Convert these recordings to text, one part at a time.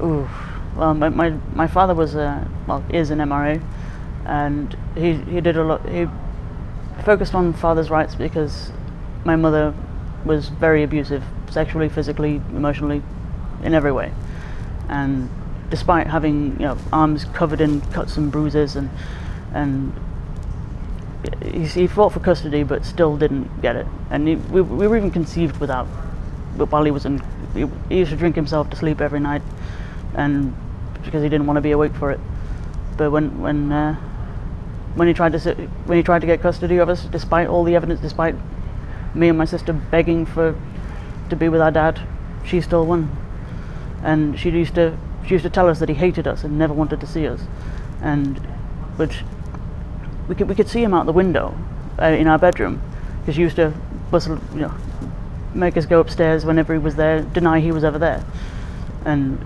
Ooh, well, my father was is an MRA, and he did a lot. He focused on father's rights because my mother was very abusive, sexually, physically, emotionally, in every way. And despite having arms covered in cuts and bruises, and he fought for custody, but still didn't get it. And we were even conceived without. While he was in, he used to drink himself to sleep every night, and because he didn't want to be awake for it. But when he tried to get custody of us, despite all the evidence, despite me and my sister begging to be with our dad, she still won. And she used to tell us that he hated us and never wanted to see us, but we could see him out the window in our bedroom, because she used to bustle, make us go upstairs whenever he was there, deny he was ever there, and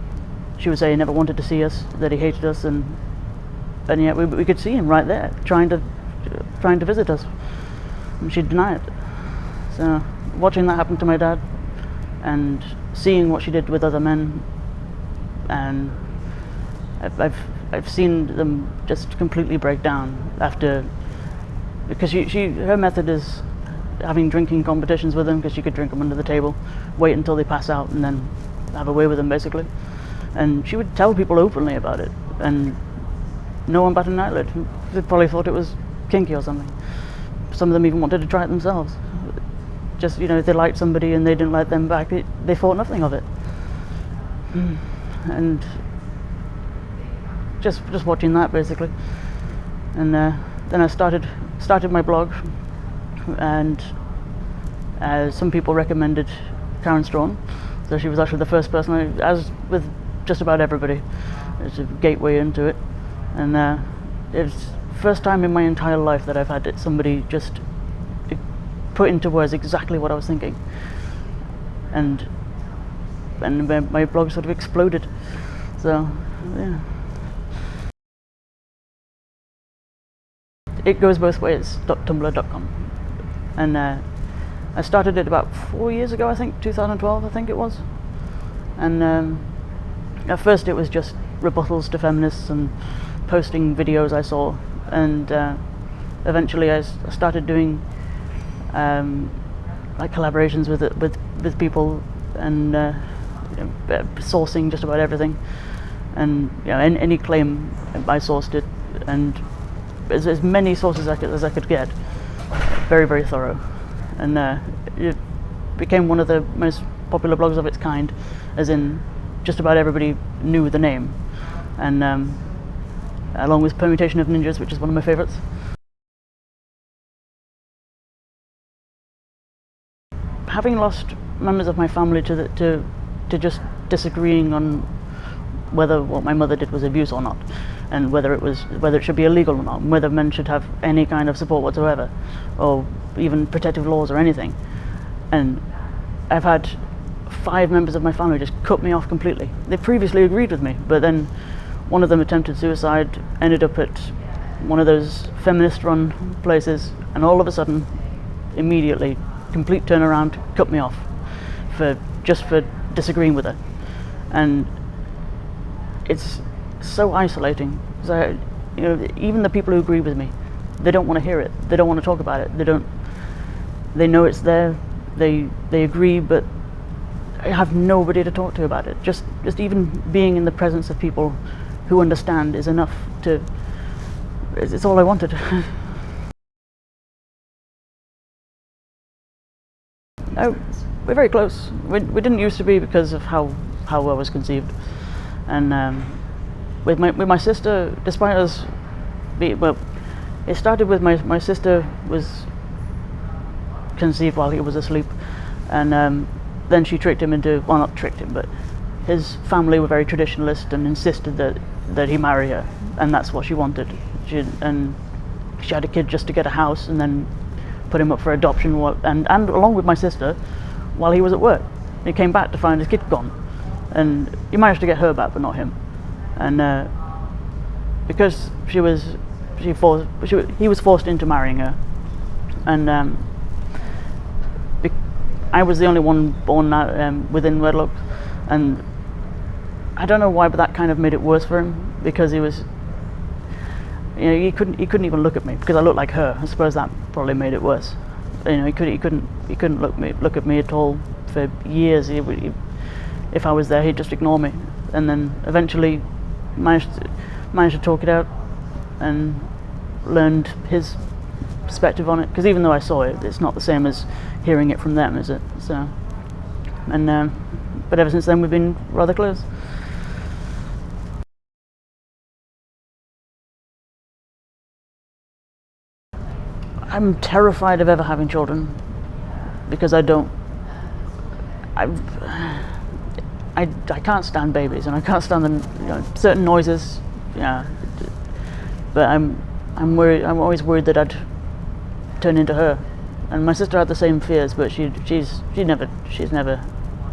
she would say he never wanted to see us, that he hated us, and yet we could see him right there trying to visit us, and she'd deny it. So watching that happen to my dad, and seeing what she did with other men, and I've seen them just completely break down after, because her method is having drinking competitions with them, because she could drink them under the table, wait until they pass out, and then have a way with them basically. And she would tell people openly about it, and no one batted an eyelid. They probably thought it was kinky or something. Some of them even wanted to try it themselves. Just, if they liked somebody and they didn't like them back, they thought nothing of it. And just watching that basically. And then I started my blog, and some people recommended Karen Strawn, so she was actually the first person, as with just about everybody, it's a gateway into it. And it's the first time in my entire life that I've had somebody just put into words exactly what I was thinking, and my blog sort of exploded. So yeah, it goes both ways. .tumblr.com, and I started it about 4 years ago, I think 2012, I think it was. And at first it was just rebuttals to feminists and posting videos I saw, and eventually I started doing like collaborations with people, and sourcing just about everything, and any claim I sourced it, and as many sources as I could get, very, very thorough, and it became one of the most popular blogs of its kind, as in just about everybody knew the name, and along with Permutation of Ninjas, which is one of my favorites. Having lost members of my family to just disagreeing on whether what my mother did was abuse or not, and whether it should be illegal or not, and whether men should have any kind of support whatsoever, or even protective laws or anything. And I've had 5 members of my family just cut me off completely. They previously agreed with me, but then one of them attempted suicide, ended up at one of those feminist-run places, and all of a sudden, immediately, complete turnaround, cut me off for disagreeing with her. And it's so isolating. So, even the people who agree with me, they don't want to hear it. They don't want to talk about it. They know it's there. They agree, but I have nobody to talk to about it. Just even being in the presence of people who understand is enough to. It's all I wanted. No, we're very close. We didn't used to be because of how I was conceived, and with my sister, despite us it started with my sister was conceived while he was asleep, and then she tricked him into, well, not tricked him, but his family were very traditionalist and insisted that he marry her, and that's what she wanted. She had a kid just to get a house, and then put him up for adoption, and along with my sister, while he was at work. He came back to find his kid gone, and he managed to get her back, but not him. And because he was forced into marrying her, and I was the only one born within wedlock, and I don't know why, but that kind of made it worse for him, because he was, he couldn't even look at me because I looked like her. I suppose that probably made it worse. He couldn't look at me at all for years. If I was there, he'd just ignore me, and then eventually managed to talk it out and learned his perspective on it, because even though I saw it, it's not the same as hearing it from them, is it? So, and but ever since then we've been rather close. I'm terrified of ever having children, because I can't stand babies, and I can't stand certain noises. Yeah, but I'm worried. I'm always worried that I'd turn into her. And my sister had the same fears, but she's never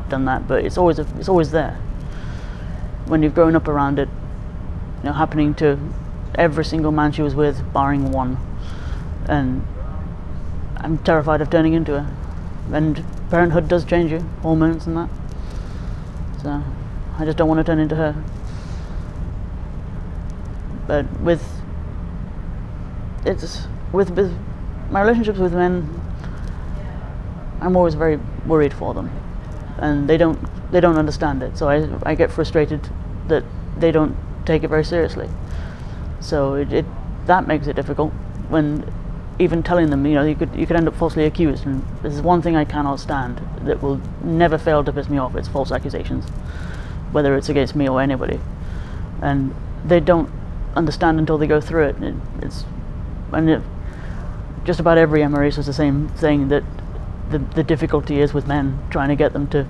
done that. But it's always there when you've grown up around it. Happening to every single man she was with, barring one. And I'm terrified of turning into her. And parenthood does change you, hormones and that. So I just don't want to turn into her. But with my relationships with men, I'm always very worried for them, and they don't understand it. So I get frustrated that they don't take it very seriously. So that makes it difficult when even telling them, you could end up falsely accused. And this is one thing I cannot stand, that will never fail to piss me off. It's false accusations, whether it's against me or anybody, and they don't understand until they go through it. Just about every MRE says the same thing, that the difficulty is with men trying to get them to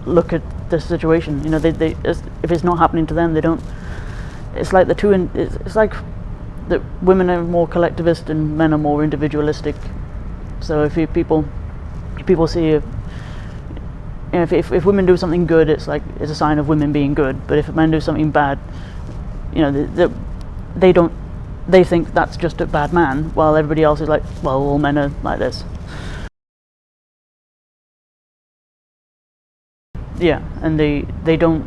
look at the situation. If it's not happening to them, they don't. It's like it's like that women are more collectivist and men are more individualistic. So if people see if women do something good, it's a sign of women being good. But if men do something bad, they think that's just a bad man, while everybody else is like, well, all men are like this. Yeah, and they don't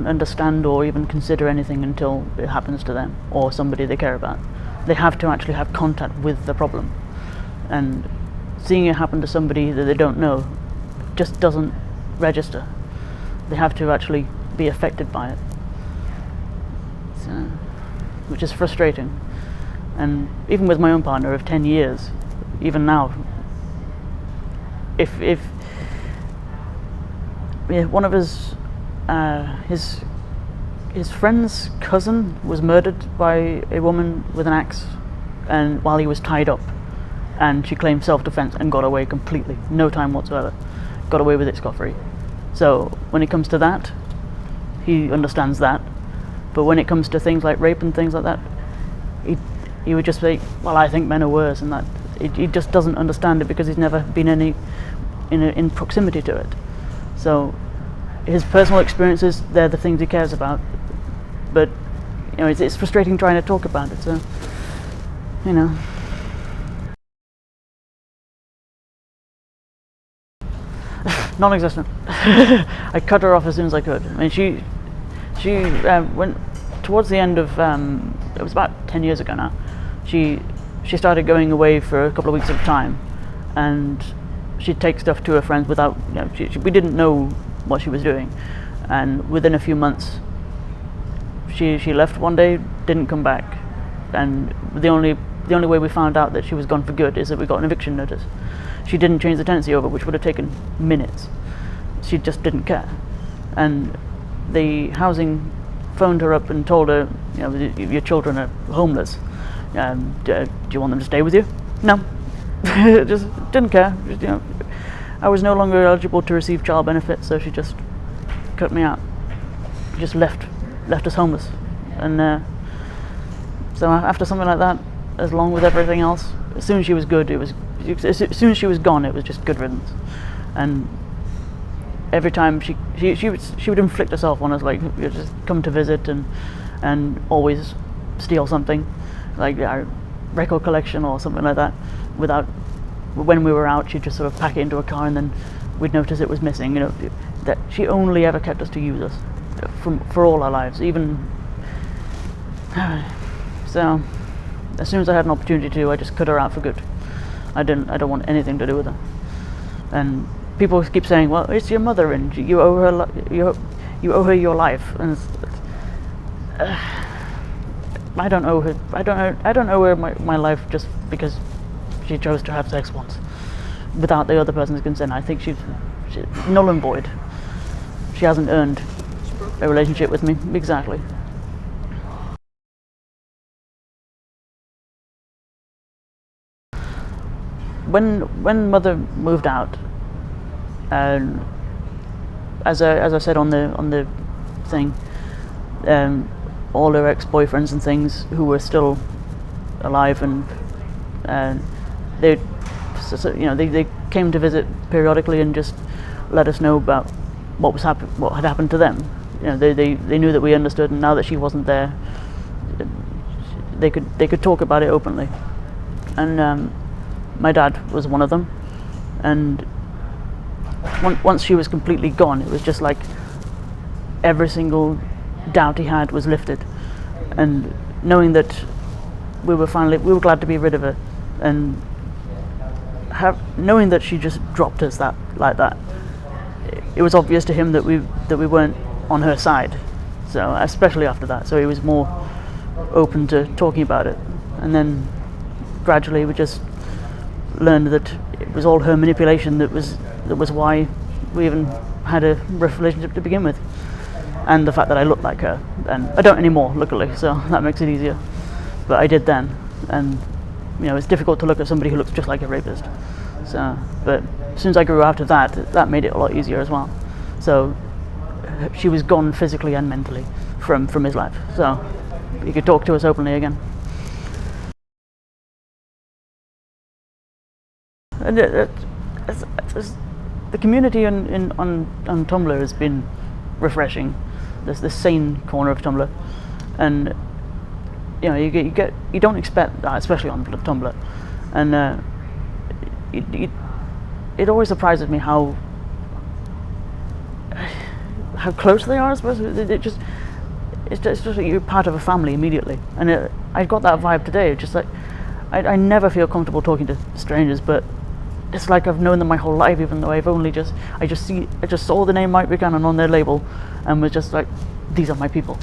understand or even consider anything until it happens to them or somebody they care about. They have to actually have contact with the problem, and seeing it happen to somebody that they don't know just doesn't register. They have to actually be affected by it. So, which is frustrating. And even with my own partner of 10 years, even now, if one of his friend's cousin was murdered by a woman with an axe, and while he was tied up, and she claimed self-defense and got away completely, no time whatsoever, got away with it scot-free. So when it comes to that, he understands that. But when it comes to things like rape and things like that, he would just say, well, I think men are worse, and that he just doesn't understand it because he's never been in proximity to it. So his personal experiences, they're the things he cares about. But it's frustrating trying to talk about it. So non-existent. I cut her off as soon as I could. I mean, she went towards the end of it was about 10 years ago now. She started going away for a couple of weeks at a time, and she'd take stuff to her friends without, we didn't know what she was doing. And within a few months, she left one day, didn't come back, and the only way we found out that she was gone for good is that we got an eviction notice. She didn't change the tenancy over, which would have taken minutes. She just didn't care. And the housing phoned her up and told her, your children are homeless. Do you want them to stay with you? No. Just didn't care. I was no longer eligible to receive child benefits, so she just cut me out. Just left us homeless. And so after something like that, as long with everything else, as soon as she was good, as soon as she was gone, it was just good riddance. And every time she would inflict herself on us, like just come to visit and always steal something, like our record collection or something like that. When we were out, she'd just sort of pack it into a car and then we'd notice it was missing. You know, that she only ever kept us to use us for all our lives, even. So, as soon as I had an opportunity to, I just cut her out for good. I don't want anything to do with her. And people keep saying, "Well, it's your mother, and you owe her you owe her your life." And I don't owe her. I don't owe her my life just because she chose to have sex once without the other person's consent. I think she's null and void. She hasn't earned a relationship with me. Exactly. When mother moved out, and as I said on the thing, all her ex-boyfriends and things who were still alive, and they they came to visit periodically and just let us know about what had happened to them. You know, they knew that we understood, and now that she wasn't there, they could talk about it openly. And my dad was one of them, and once she was completely gone, it was just like every single doubt he had was lifted, and knowing that we were glad to be rid of her, and knowing that she just dropped us like that, it was obvious to him that we weren't on her side. So especially after that, so he was more open to talking about it, and then gradually we just learned that it was all her manipulation that was why we even had a rough relationship to begin with, and the fact that I looked like her. And I don't anymore, luckily, so that makes it easier, but I did then. And you know, it's difficult to look at somebody who looks just like a rapist. So, but as soon as I grew out of that made it a lot easier as well. So she was gone physically and mentally from his life, so he could talk to us openly again. And the community on Tumblr has been refreshing. There's this sane corner of Tumblr, and you know, you don't expect that, especially on Tumblr, and it always surprises me how close they are. I suppose it's just like you're part of a family immediately, and I got that vibe today. Just like I never feel comfortable talking to strangers, but it's like I've known them my whole life, even though I just saw the name Mike Buchanan on their label, and was just like, these are my people.